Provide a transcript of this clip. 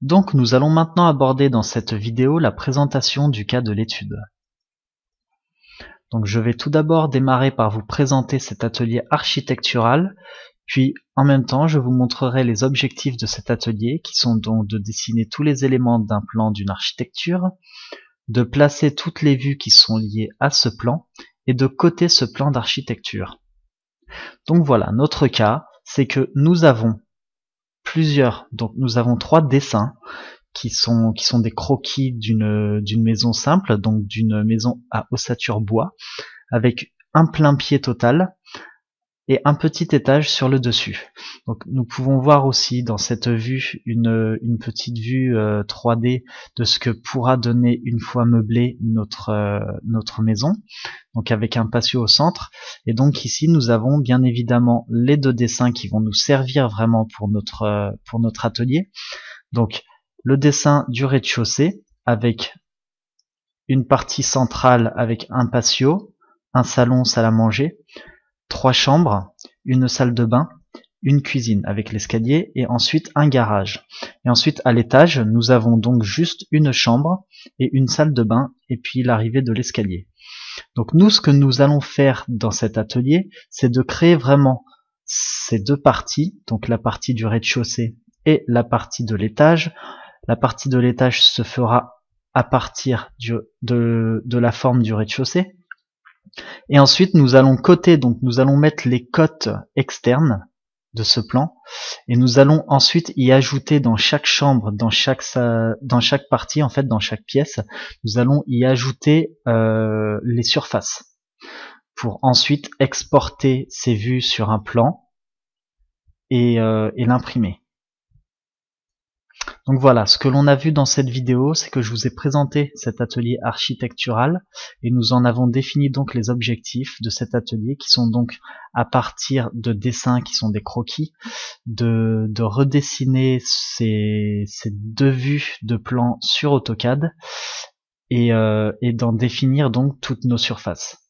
Donc nous allons maintenant aborder dans cette vidéo la présentation du cas de l'étude. Donc je vais tout d'abord démarrer par vous présenter cet atelier architectural, puis en même temps je vous montrerai les objectifs de cet atelier qui sont donc de dessiner tous les éléments d'un plan d'une architecture, de placer toutes les vues qui sont liées à ce plan et de coter ce plan d'architecture. Donc voilà, notre cas, c'est que nous avons nous avons 3 dessins qui sont des croquis d'une maison simple, donc d'une maison à ossature bois, avec un plein pied total et un petit étage sur le dessus. Donc nous pouvons voir aussi dans cette vue une petite vue 3D de ce que pourra donner une fois meublée notre maison, donc avec un patio au centre. Et donc ici nous avons bien évidemment les 2 dessins qui vont nous servir vraiment pour notre atelier. Donc le dessin du rez-de-chaussée avec une partie centrale avec un patio, un salon, salle à manger, 3 chambres, une salle de bain, une cuisine avec l'escalier et ensuite un garage. Et ensuite à l'étage, nous avons donc juste une chambre et une salle de bain et puis l'arrivée de l'escalier. Donc nous, ce que nous allons faire dans cet atelier, c'est de créer vraiment ces 2 parties, donc la partie du rez-de-chaussée et la partie de l'étage. La partie de l'étage se fera à partir de la forme du rez-de-chaussée. Et ensuite, nous allons coter, donc nous allons mettre les cotes externes de ce plan. Et nous allons ensuite y ajouter dans chaque chambre, dans chaque partie, en fait, dans chaque pièce, nous allons y ajouter les surfaces pour ensuite exporter ces vues sur un plan et l'imprimer. Donc voilà, ce que l'on a vu dans cette vidéo, c'est que je vous ai présenté cet atelier architectural et nous en avons défini donc les objectifs de cet atelier qui sont donc à partir de dessins qui sont des croquis, de redessiner ces 2 vues de plan sur AutoCAD et d'en définir donc toutes nos surfaces.